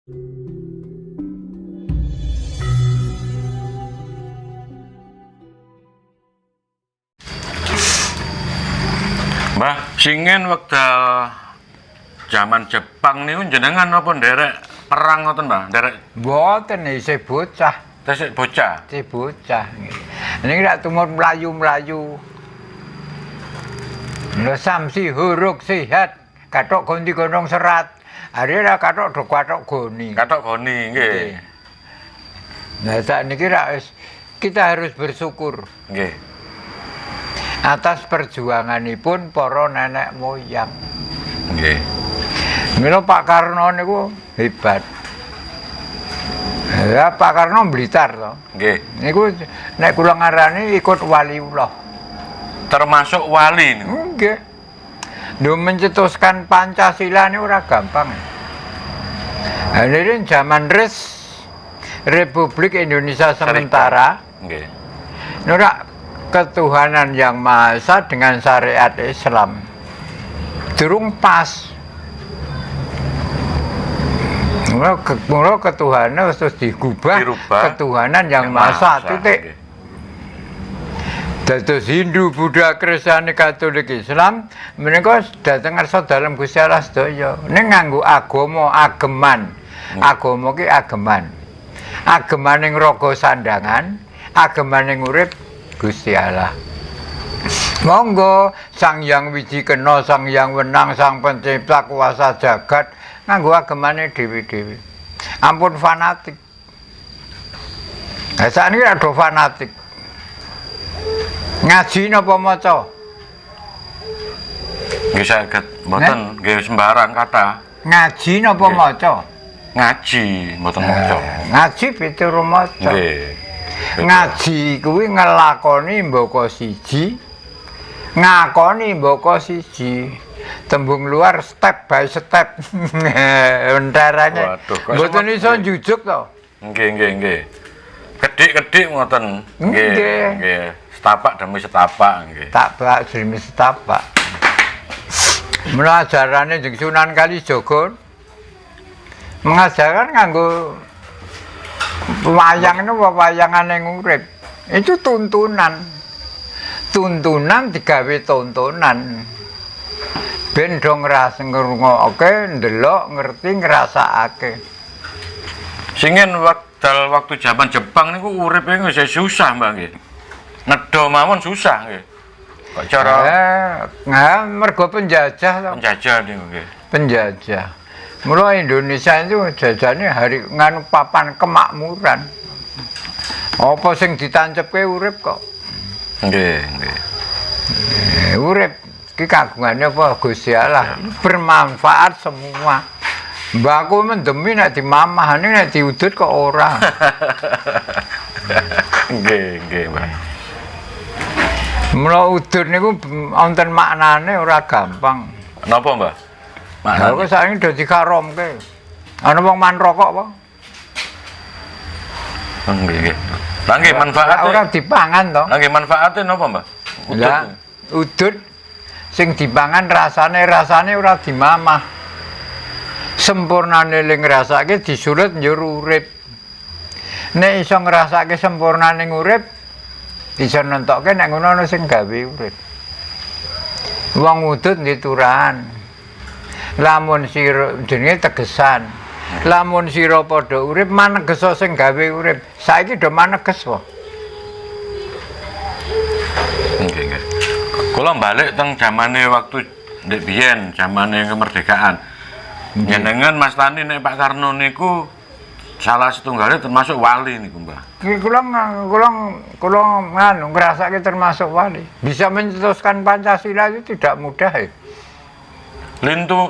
Mbah, singen wekdal jaman Jepang niku jenengan napa nderek perang ngoten, Mbah? Nderek Mboten isih bocah, tesih bocah. isih bocah. Niki rak tumur mlayu-mlayu. Lho samsi huruk sihat, kathok gondi gondong serat. Are ra kathok do kathok goni. Kathok goni nggih. Nah sakniki rak kita harus bersyukur Nggih. atas perjuanganipun para nenek moyang. Nggih. Mila Pak Karno niku hebat. Ya Pak Karno Blitar to. Nggih. Niku nek kula ngarani ikut waliullah. Termasuk wali niku. Nggih. Lho mencetuskan Pancasila ini ora gampang. Hadirin zaman Republik Indonesia sementara, Nggih. ora ketuhanan yang Maha Esa dengan syariat Islam. Durung pas. Mula ketuhanan terus dirubah ketuhanan yang Maha Esa titik. Dados Hindu, Buddha, Kristen, Katolik, Islam menika dateng ngarsa dalem Gusti Allah sedaya. Ning nganggo agama ageman. Agama ki ageman. Agemaning raga sandangan, agemaning urip Gusti Allah. Monggo Sang Hyang Wijikena, Sang Hyang Wenang, Sang Pencipta kuasa jagat nganggo agemane dhewe-dhewe. Ampun fanatik. Lah sakniki ada fanatik. Ngaji napa maca? Nggih saged mboten nggih sembarang kata. Ngaji napa maca? Ngaji mboten maca. Ngaji pituru maca. Nggih. Ngaji kuwi ngelakoni mbaka siji, ngakoni mbaka siji. Tembung luar step by step. Bentarane. Mboten iso njujuk to. Nggih. Kedik-kedik ngoten. Nggih. Setapak demi setapak nggih. Tapak demi setapak. Mula ajarane jeung Sunan Kalijaga mengajarkan nganggo wayang itu wayangan yang urip. Itu tuntunan. Tuntunan digawe tontonan. Ben do ngrungokke, ndelok, ngerti, ngrasakake. Singen waktu jaman Jepang niku uripe wis susah, Mbak nggih. Nedha mawon susah nggih. Kok cara mergo penjajah to. penjajah niku nggih. Penjajah. Mula Indonesia itu jajane hari nganu papan kemakmuran. Apa sing ditancepke urip kok. Nggih. Urip iki kagungane apa Gusti Allah. Bermanfaat semua. Mbakku mendemi nek dimamahane nek diudut kok ora. Nggih, Mbak. Mula udut niku wonten maknane ora gampang. Napa, Mbak? Lah kok saiki do dikaromke. Ana wong man rokok apa? Nggih. Lah nggih manfaate ora dipangan to. Lah nggih manfaate napa, Mbak? Lah udut sing dipangan rasane ora dimamah. Sempurnane ling ngrasake disulut njur urip. Nek iso ngrasake sempurnane urip bisa nentokke nek ngono ana sing gawe urip. Wong udut nggih turahan. Lamun sira jenenge tegesan. Lamun sira padha urip manegesa sing gawe urip. Saiki do maneges wae. Nggih. Kula balik teng zamane waktu ndek biyen, zamane kemerdekaan. Jenengan Mas Tani nek Pak Karno niku salah setunggalnya termasuk wali niku, Mbah. Kula nganu ngrasake termasuk wali. Bisa mencetuskan Pancasila itu tidak mudah ya.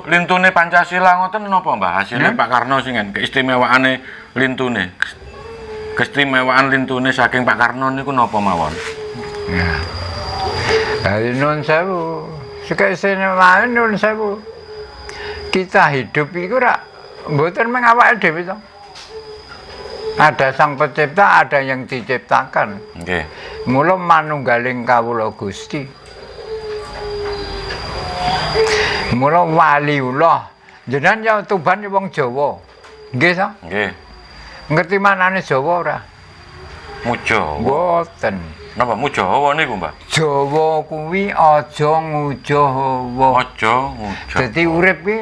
Lintune Pancasila ngoten napa, Mbah? Hasilnya Pak Karno singen keistimewaane lintune. Keistimewaan lintune saking Pak Karno niku napa mawon? Ya. Dari nun sewu, keistimewaan nun sewu. Kita hidup iku ora mboten mung awake dhewe to. Ada Sang Pencipta, ada yang diciptakan. Nggih. Mula manunggaling kawula Gusti. Mula waliullah. Jenengan ya Tuban wong Jawa. Nggih to? Nggih. Ngerti manane Jawa ora? Mujawa. Mboten. Napa Mujawa niku, Mbak? Jawa kuwi aja ngujawa. Aja ngujawa. Dadi urip ki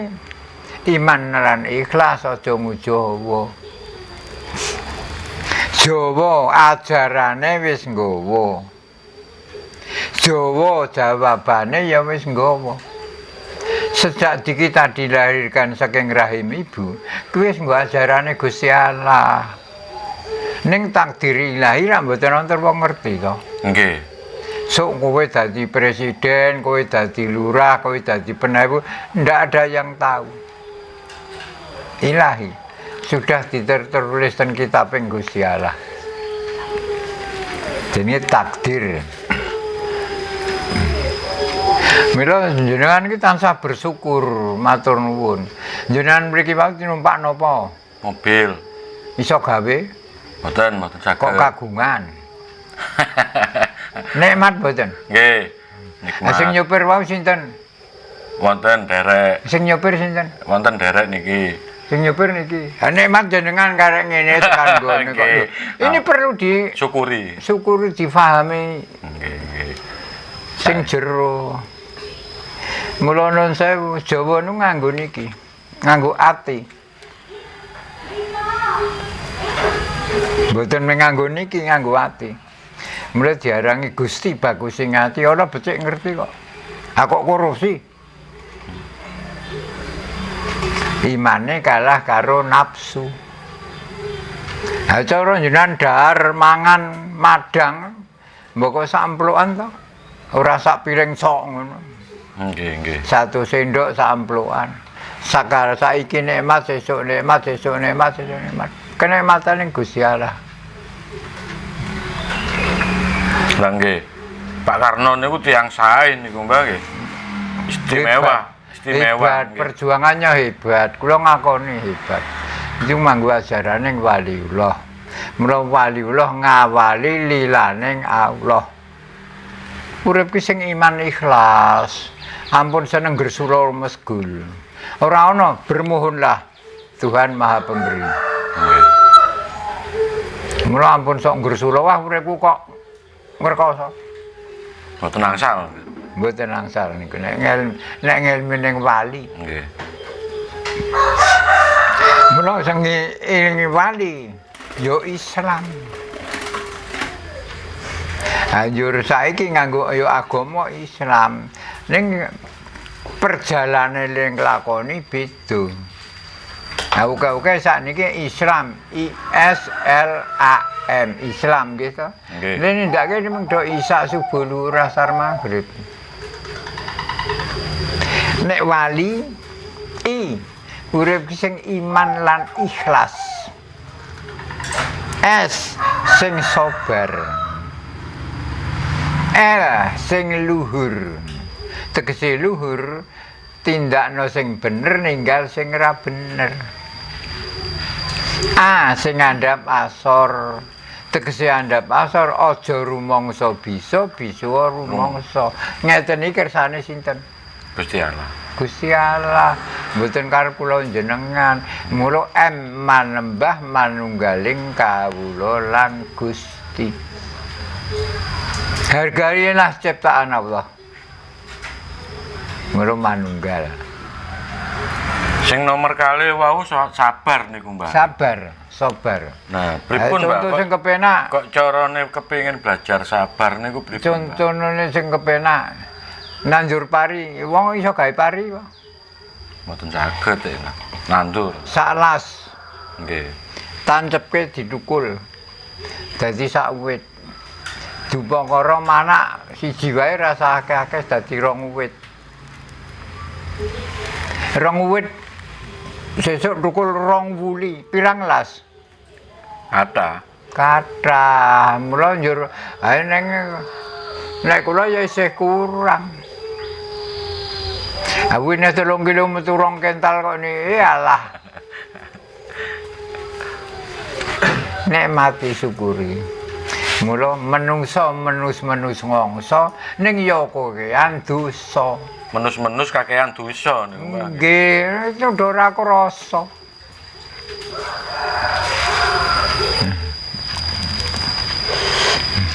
iman lan ikhlas aja ngujawa. Jawa ajarane wis nggawa. Jawa jawabane ya wis nggawa. Sejak kita dilahirkan saking rahim ibu, kuwi wis nggo ajarane Gusti Allah. Ning takdir ilahi ra mboten wonten wong ngerti to. Nggih. Sok kowe dadi presiden, kowe dadi lurah, kowe dadi penabu, ndak ada yang tahu. Ilahi sudah tertulis dan kitab Gusti Allah. Jenenge takdir. Mila jenengan iki tansah bersyukur, matur nuwun. Jenengan mriki wae numpak napa? Mobil. Iso gawe? Mboten saged. Kok kagungan? Nikmat mboten? Nggih. Nikmat. Sing nyopir wae sinten? Wonten derek. Sing nyopir sinten? Wonten derek niki. Sing nyopir niki. Ha nikmat jenengan karek ngene tekan nggone kok. Nggih. Ini perlu disyukuri, difahami. Nggih. Sing jero. Mula nun sewu Jawa nu nganggo niki. Nganggo ati. Mboten nganggo niki, nganggo ati. Mulai diarangi Gusti bagus sing ati, ora becik ngerti kok. Ah kok korupsi? Imane kalah karo nafsu. Ha cara jenengan dahar mangan madang mbok sak amplokan to. Ora sak piring sok ngono. Nggih. Satu sendok sak amplokan. Sakar saiki nikmat, sesuk nikmat, sesuk nikmat, sesuk nikmat. Kenikmatan Gusti Allah. Lah nggih. Pak Karno niku tiyang sae niku Mbak nggih. Istimewa. Hebat, perjuangannya hebat. Kula ngakoni hebat. Itu manggo ajarane waliullah. Mula waliullah ngawali lilaning Allah. Urip ki sing iman ikhlas. Ampun seneng gersula mesgul. Ora ana bermohonlah Tuhan Maha Pemberi. Nggih. Mula ampun sok gersula wah uripku kok ngrekoso. Mboten angsal. Mboten angsal niku nek ngelmu ning wali. Nggih. Mula sing ilingi wali ya Islam. Anjur saiki nganggo ya agama Islam. Ning perjalane ning lakoni beda. Nah, uga-uga sakniki Islam, ISLAM, Islam gitu. Nggih. Lene ndake mung do Isa subuh lurah sar maghrib. Nek wali urip sing iman lan ikhlas. S sing sabar. L sing luhur. Tegese luhur tindakno sing bener ninggal sing ora bener. A sing andhap asor. Tegese andhap asor aja rumangsa bisa rumangsa. Ngeten iki kersane sinten? Gusti Allah. Gusti Allah. Mboten karep kula jenengan. Mula manembah manunggaling kawula lan Gusti. Hargailah ciptaan Allah. Mula manunggal. Sing nomor kali wau sabar niku, Mbak. Sabar. Nah, pripun, Mbak? Contoh sing kepenak. Kok carane kepengin belajar sabar niku pripun? Contone sing kepenak. Nandur pari, wong iso gawe pari kok. Mboten saged ya. Nandur. Saklas. Nggih. Tancepke didukul. Dadi sak wit. Dupakara manak siji wae rasa akeh-akeh dadi rong wit. Rong wit sesuk tukul rong wuli, pirang las? Kathah. Mula njur ae nek kula ya isih kurang. Awine 3 kilo metu rong kental kok niki alah. Nek mati syukuri. Mula menungso menus ngongso ning ya kowean dosa. Menus-menus kakean dosa niku, Mbak. Nggih, itu ora krasa.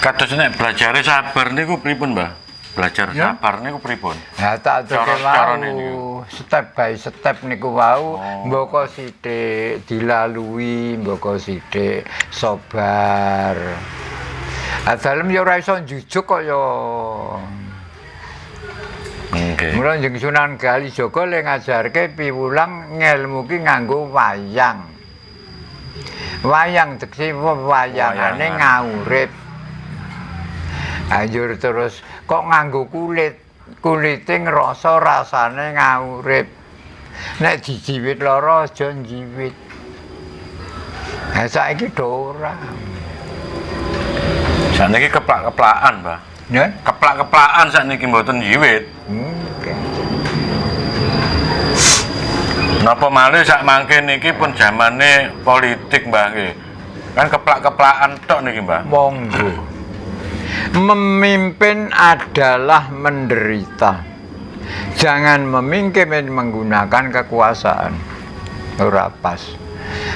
Kados nek belajare sabar niku pripun, Mbah? Belajar Ya. sabar niku pripun? Nah, tak aturke Cara-carane wau niku. step by step niku wau, mboko sithik dilalui, mboko sithik sabar. Dalem ya ora iso njujuk kok ya. Nggih. Mula jeneng Sunan Kalijaga le ngajarke piwulang ngelmu ki nganggo wayang. Wayang tegese wayangane Wayangan. ngaurip. Anjur terus kok nganggo kulit. Kulite ngrasa rasane ngaurip. Nek dijiwit lara aja njiwit. Nah saiki do ora. Sakniki keplak-keplakan, Mbah. Ya? Keplak-keplakan sakniki mboten njiwit. Oke. Napa malih sak mangke niki pun zamane politik, Mbah nggih. Kan keplak-keplakan tok niki, Mbah. Monggo. Memimpin adalah menderita. Jangan memimpin menggunakan kekuasaan. Ora pas.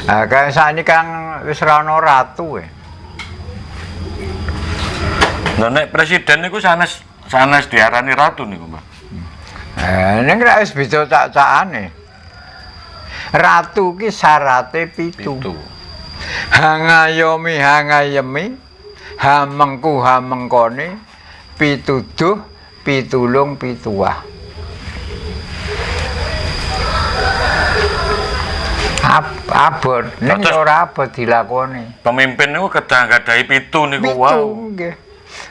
Nah, kayak saat ini kan wis ra ono ratu ya. Lah nek presiden niku sanes diarani ratu niku, Mbah. Ini kira wis bisa cak-cakane. Ratu ki syarate pitu. Pitu. Hangayomi hangayemi, hamengku hamengkone, pituduh, pitulung, pituah. Abot, ning Terus- ora abot dilakoni. Pemimpin niku kedah gadahi pitu niku Pitu wau. nggih.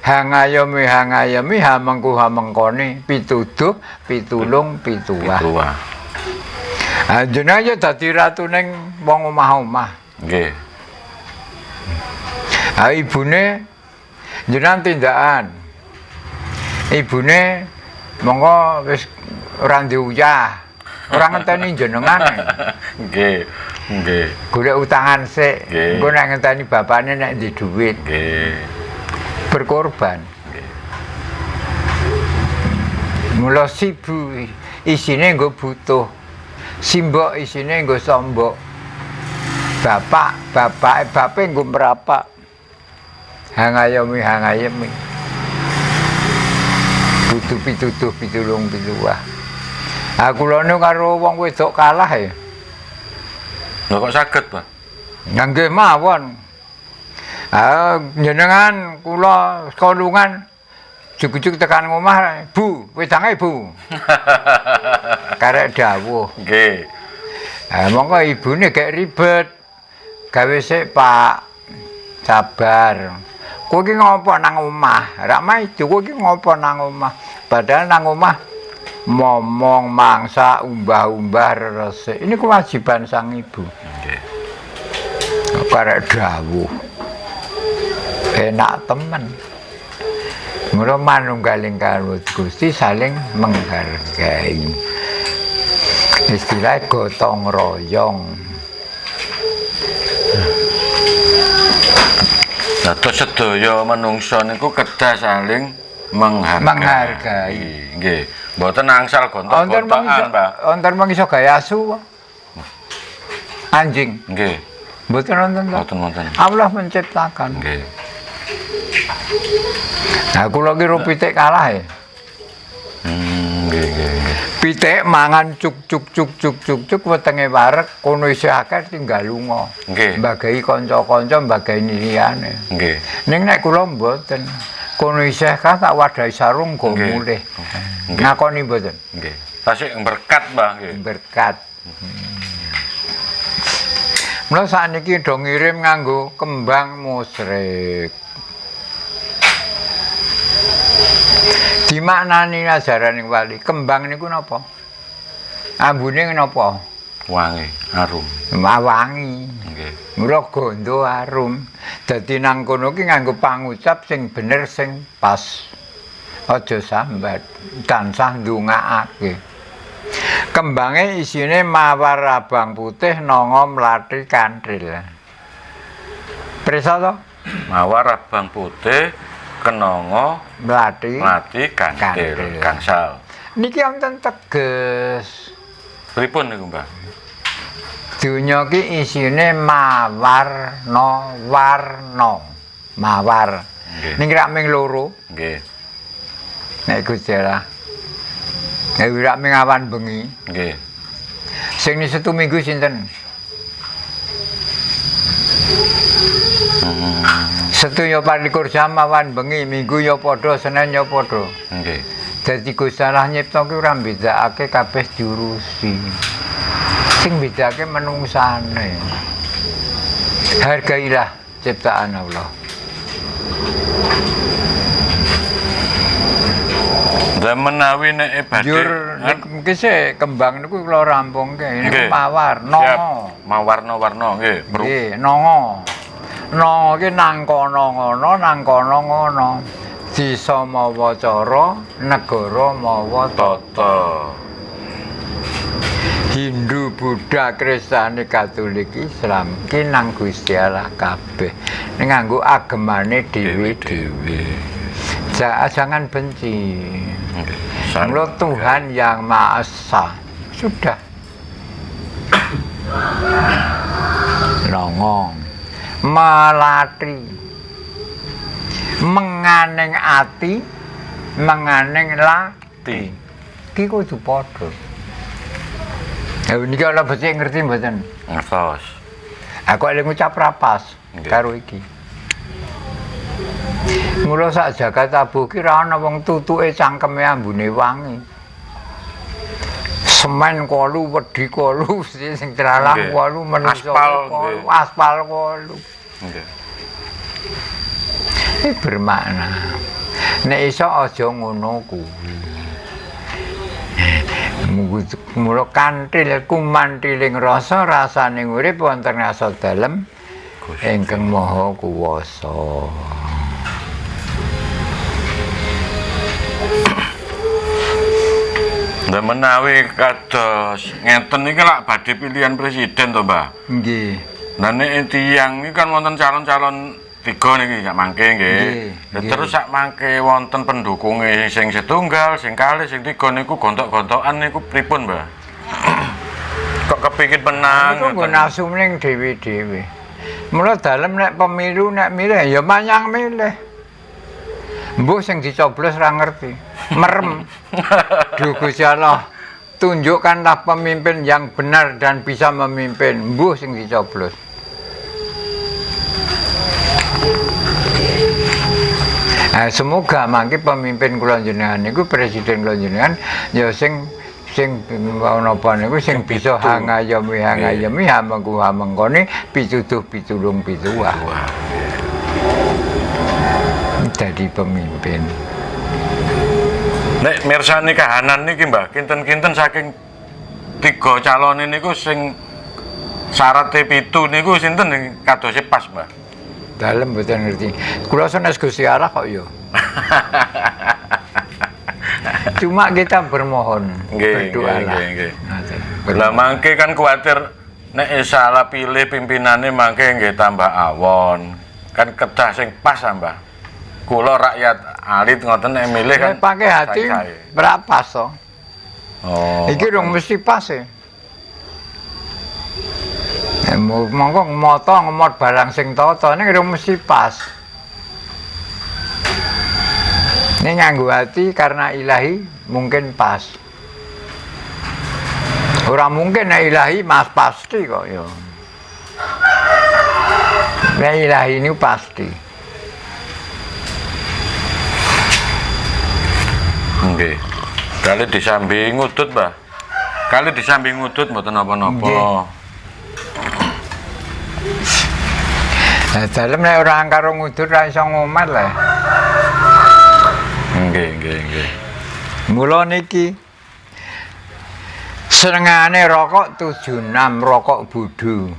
Hangayomi hangayemi, hamengku hamengkone, pituduh, pitulung, pituah. Pitu wah. Jenengan ya dadi ratu ning wong omah-omah. Nggih. Ha ibune jenengan tindakan. Ibune monggo wis ora diuyah. Ora ngenteni jenengan. Nggih. Nggih. Golek utangan sik. Nggih. Engko nek ngenteni bapakne nek di dhuwit. Nggih. Berkorban. Mula sibu isine nggo butuh. Simbok isine nggo sombok. Bapak nggo merapak. Hangayemi. Butuh pituduh pitulung pituwah. Aku lho karo wong wedok kalah ya. Lho kok saged, Pak? Nggih mawon. Jenengan kula sekolungan jujuk-jujuk tekan omah, Bu, wedange Bu. Karek dawuh. Nggih. Monggo ibune gek ribet. Gawe sik, Pak. Sabar. Kowe iki ngopo nang omah? Rak maido kowe iki ngopo nang omah? Padahal nang omah momong mangsa umbah-umbah resik. Ini kewajiban sang ibu. Nggih. Karek dawuh. Enak temen. Mula manunggaling kawruh Gusti saling menghargai. Istilah gotong royong. Lah terus sedaya manungsa niku kedah saling menghargai. Nggih. Mboten angsal gontok-gontokan, Mbah. Wonten mung iso gawe asu kok. Anjing. Nggih. Mboten wonten to. Mboten. Allah menciptakan. Nggih. Nah kula ki pitik kalah ya. Nggih. Pitik mangan cuk wetenge wareg kono isih akeh tinggal lunga. Nggih. Mbagahi kanca-kanca, mbagahi liyane. Nggih. Ning nek kula mboten. Kono isih kah tak wadahi sarung go Nggih. mulih. Nggih. Ngakoni mboten? Nggih. Tasik berkat, Mbah, nggih. Berkat. Mula sakniki do ngirim nganggo kembang musyrik. Dimaknani ajaraning wali, kembang niku napa? Ambune napa? Wangi, arum. Wangi. Nggih. Mula gondo arum. Dadi nang kono ki nganggo pangucap sing bener sing pas. Aja sambat, tansah ndongaake. Kembange isine mawar abang putih nanga mlathi kanthil. Prisa to? Mawar abang putih kenanga Mlathi. mati kanthil, Kanthil. gangsal. Niki wonten teges. Pripun niku, Mbah? Dunya ki isine mawarna-warna. Mawar. Nggih. Ning rak ming loro. Nggih. Nek Gusti Allah. Nek rak ming awan bengi. Nggih. Sing ni Setu Minggu sinten? Setu yo 24 jam awan bengi, Minggu yo padha, Senin yo padha. Nggih. Dadi Gusti Allah nyipta ki ora mbedakake kabeh diurusi. Sing mbedakake menungsane. Hargailah ciptaan Allah. Lah menawi nek badhe Jur mungkin sih kembang niku kula rampungke. Niku Nggih. mawar, Siap. nongo. Mawarna-warna nggih. Nggih, nongo. Nongo ki nang kono ngono, nang kono ngono. Disa mawa cara, negara mawa Tata. Hindu, Buddha, Kristiani, Katolik, Islam ki nang Gusti Allah kabeh. Nganggo agemane dhewe-dhewe. Jangan benci. Menurut Tuhan yang Maha Esa. Sudah. Nongong. Melatri. Menganeng ati, menganeng lati. Ki kudu padha. Ya niki ana becik ngerti mboten? Ngertos. Aku ada ngucap rapas Nggih. karo iki. Mula sak jagat abuh ki ra ana wong tutuke cangkeme ambune wangi. Semen kolu, wedi kolu, sing teralang Nggih. kolu, menungso Aspal, kolu, nggih. aspal kolu. Nggih. Ini bermakna. Nek iso aja ngono kuwi. Mula kanthil kumantiling rasa rasane urip wonten asa dalem ingkang maha kuwasa. Lah menawi kados ngeten iki lak badhe pilihan presiden to, Mbah. Nggih. Lah nek tiyang iki kan wonten calon-calon 3 niki sak mangke nggih. Nggih, Lah nggih. terus sak mangke wonten pendukunge sing setunggal, sing kalih, sing 3 niku gontok-gontokan niku pripun, Mbah? Kok kepikir menang. Itu nggo nafsu ning dhewe-dhewe. Mula dalem nek pemilu nek milih ya manyang milih. Mbok sing dicoblos ra ngerti. Merem. Duh Gusti Allah, tunjukkanlah pemimpin yang benar dan bisa memimpin. Mbuh sing dicoblos. Nah, semoga mangke pemimpin kula jenengan niku presiden kula jenengan ya sing napa niku sing bisa hangayomi hamengku hamengkone pituduh pitulung pituwah. Jadi pemimpin. Nek mirsani kahanan niki Mbah, kinten-kinten saking 3 calon niku sing syaratnya 7 niku sinten sing kadose pas, Mbah? Dalem mboten ngerti. Kula sanes Gusti Allah kok ya. Cuma kita bermohon, berdoa lah. Nggih. Lah mangke kan kuwatir nek salah pilih pimpinane mangke nggih tambah awon. Kan kedah sing pas, Mbah. Kula rakyat alit ngoten nek milih kan Pakai hati sae-sae. berapa so? Oh. Iki dong mesti pas ya. Monggo moto ngemot barang sing tata ning dong mesti pas. Ini nganggo hati karena ilahi mungkin pas. Ora mungkin nek ilahi mas pasti kok ya. Nek ilahi ini pasti. Nggih. Kali disambi ngudut, Mbah. Kali disambi ngudut mboten napa-napa. Nggih. Nah, dalem nek ora karo ngudut ra iso ngomat lah. Nggih. Mula niki senengane rokok 76 rokok bodho.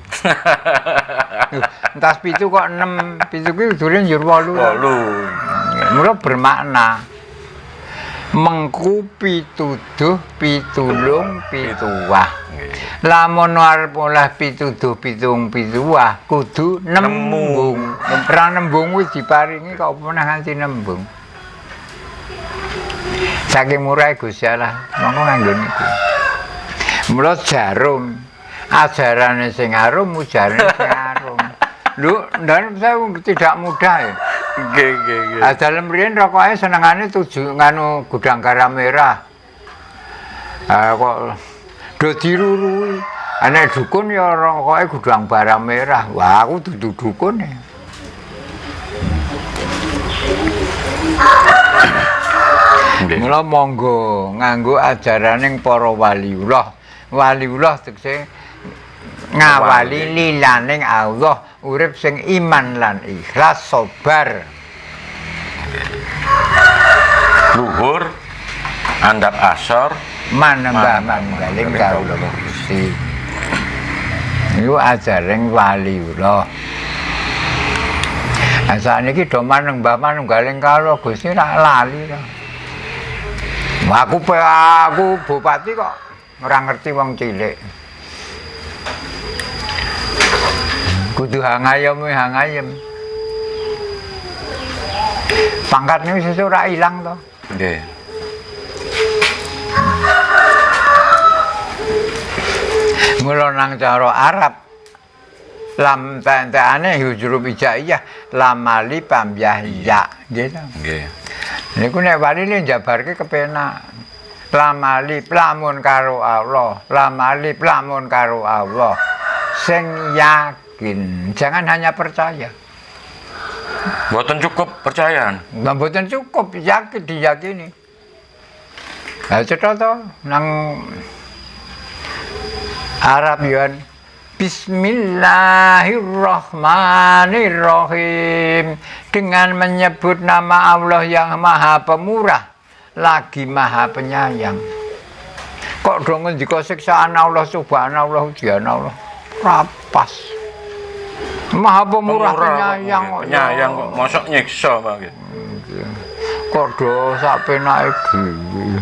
Entas 7 kok 6, 7 ki udure njur 8. Mula bermakna mengku pituduh pitulung pituwah. Lamun arep oleh pituduh pitung pituwah kudu nembung. Ora nembung wis diparingi kok meneh nganti nembung. Saking murah Gusti Allah, monggo nganggo niku. Mula jarum ajarane sing arum, ujarane sing arum. Lho, ndan saya tidak mudah ya. Nggih. Dalem riyen rokoke senengane tuju nganu gudang garam merah. Kok do dirurui. Nek dukun ya rokoke gudang garam merah. Wah, aku dudu dukun. Mula monggo nganggo ajaraning para waliullah. Waliullah tegese ngawali lilaning Allah, urip sing iman lan ikhlas, sabar. Luhur andap asor Manembah manunggaling kawula Gusti. Iku ajaring waliullah. Sakniki do manembah manunggaling kawula Gusti rak lali to. Aku bupati kok ora ngerti wong cilik. Kudu hangayem. Pangkatnya wis ora ilang to. nggih. Mula nang cara Arab lam tantaane hujrub ijaiyah lamali pambyahya gitu. Nggih. Niku nek wali le jabarke kepenak. Lamali lamun karo Allah, lamali lamun karo Allah. Sing yakin, jangan hanya percaya. Mboten cukup percayaan. Mboten cukup yakin diyakini. Lah cetha to nang Arab yon Bismillahirrahmanirrahim. Dengan menyebut nama Allah yang Maha Pemurah lagi Maha Penyayang. Kok dong ngendika siksaan Allah subhanallah ujian Allah rapas. Maha Pemurah penyayang kok. Penyayang kok mosok nyiksa Pak. Kok do sak penake dhewe.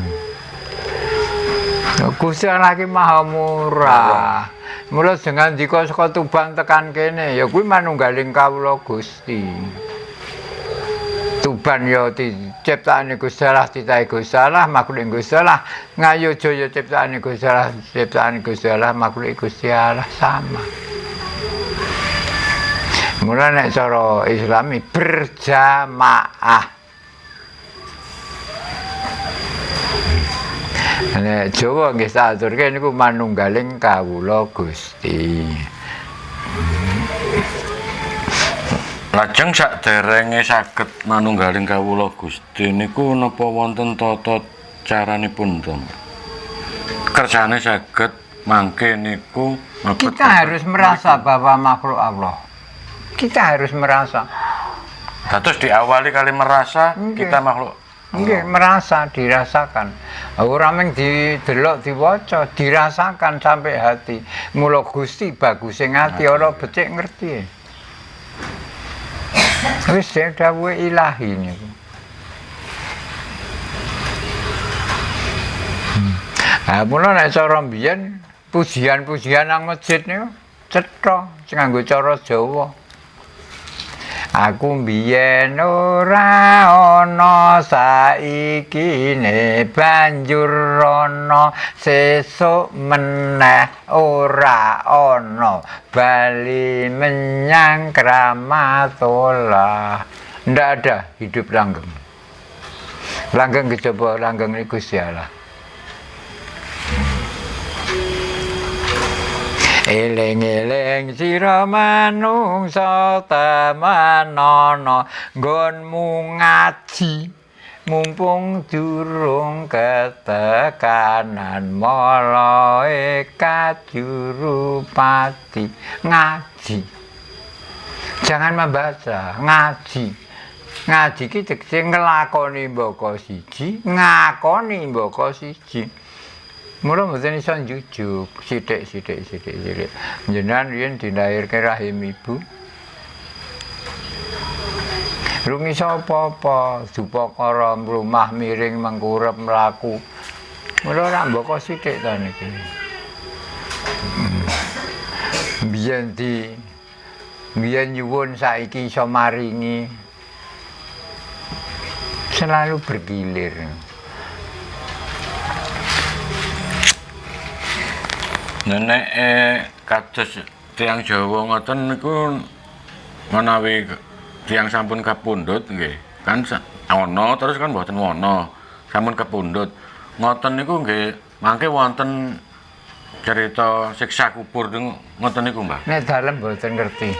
Gusti Allah ki Maha Murah. Mula dengan dika saka Tuban tekan kene ya kuwi manunggaling kawula Gusti. Tuban ya ciptaane Gusti Allah, titahe Gusti Allah, makhluk Gusti Allah. Ngayojo ya ciptaane Gusti Allah, ciptaane Gusti Allah, makhluk Gusti Allah sama. Mula nek cara Islami berjamaah. Nek Jawa nggih saturke niku manunggaling kawula Gusti. Lajeng saderenge saged manunggaling kawula Gusti niku napa wonten tata caranipun to? Kersane saged mangke niku Kita harus merasa bahwa makhluk Allah. Kita harus merasa. Terus diawali kali merasa kita makhluk. Nggih, merasa, dirasakan. Ora mung didelok diwaca, dirasakan sampai hati. Mula Gusti bagus sing ati ora becik ngerti. Wis dawuh ilahi niku. Mula nek cara mbiyen pujian-pujian nang masjid niku cetha sing nganggo cara Jawa. Aku mbiyen ora ana saikine banjur ana sesuk meneh ora ana bali menyang Kramatullah. Ndak ada hidup langgeng. Langgeng kejaba langgeng niku Gusti Allah. Eling-eling sira manungsa temenana nggonmu ngaji mumpung durung ketekanan malaika jurupati ngaji. Jangan membaca, ngaji. Ngaji ki tegese nglakoni mbaka siji, ngakoni mbaka siji. Mula mboten iso njujug, sithik. Jenengan riyen dilairke rahim ibu. Rung iso apa-apa, dupakara mlumah miring mengkurep mlaku. Mula ora mbaka sithik ta niki. Biyen nyuwun saiki iso maringi. Selalu bergilir. Nenek kados tiyang Jawa ngoten niku menawi tiyang sampun kapundhut nggih. Kan ana terus kan mboten ana. Sampun kapundhut. Ngoten niku nggih mangke wonten cerita siksa kubur niku ngoten niku, Mbah. Nek dalem mboten ngerti.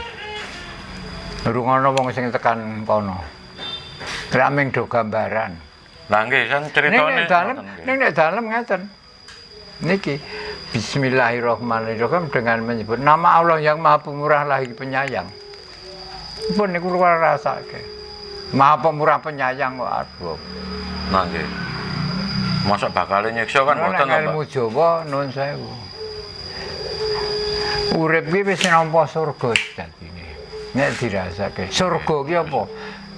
Rungono wong sing tekan kono. Raming do gambaran. Lah nggih, kan critane Nek dalem ngeten. Niki Bismillahirrahmanirrahim dengan menyebut nama Allah yang Maha Pemurah lagi penyayang. Pun niku luar rasake. Maha Pemurah penyayang kok aduh. Nah nggih. Mosok bakal nyiksa kan mboten Nek ilmu Jawa nun sewu. Urip ki wis nampa surga dadine. Nek dirasake. Surga ki apa?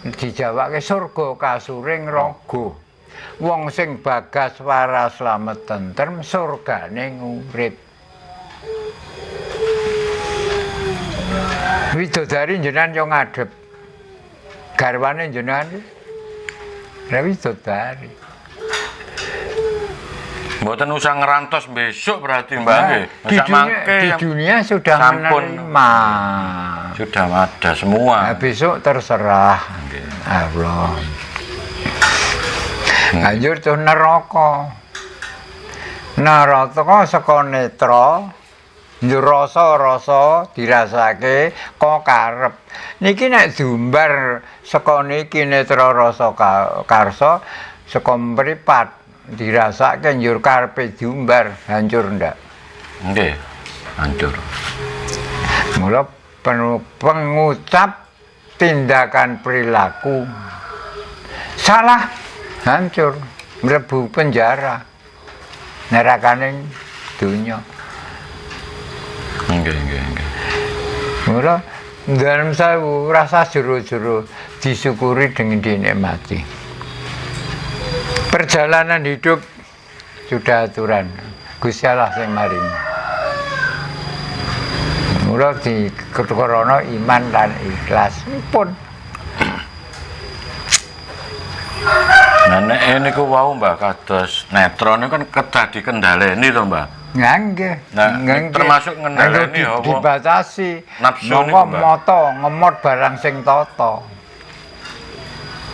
Dijawake surga kasuring raga. Wong sing bagas waras slamet tentrem surgane ngurip. Widodari jenengan yo ngadep. Garwane jenengan widodari. Mboten usah ngerantos besok berarti Mbak nggih. Di dunia sudah menerima. Sudah ada semua. Nah, besok terserah Allah. Lanjut tuh neraka. Neraka saka netra, rasa-rasa dirasake kok karep. Niki nek diumbar saka niki netra rasa karsa saka mripat dirasake njur karepe diumbar hancur ndak? Nggih, hancur. Mula pengucap tindakan perilaku salah hancur mlebu penjara nerakane dunya. Nggih. Mula dalam sewu rasa jero-jero disyukuri dengan dinikmati. Perjalanan hidup sudah aturan Gusti Allah sing maringi. Mula di krana iman lan ikhlas pun. Nah nek niku wau Mbah kados netra niku kan kedah dikendhaleni to Mbah. Nggih. Nah, termasuk ngendhaleni apa? Dibatasi. Nafsu niku, Monggo Mbah. moto ngemot barang sing tata.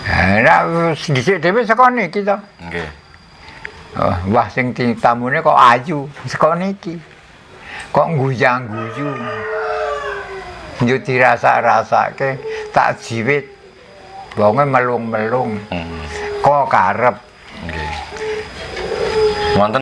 Nah, dhisik dhewe saka niki to. Nggih. Oh, wah sing tamune kok ayu saka niki. Kok guyang-guyu. Yo dirasa-rasake tak jiwit. Wonge melung-melung. Kok karep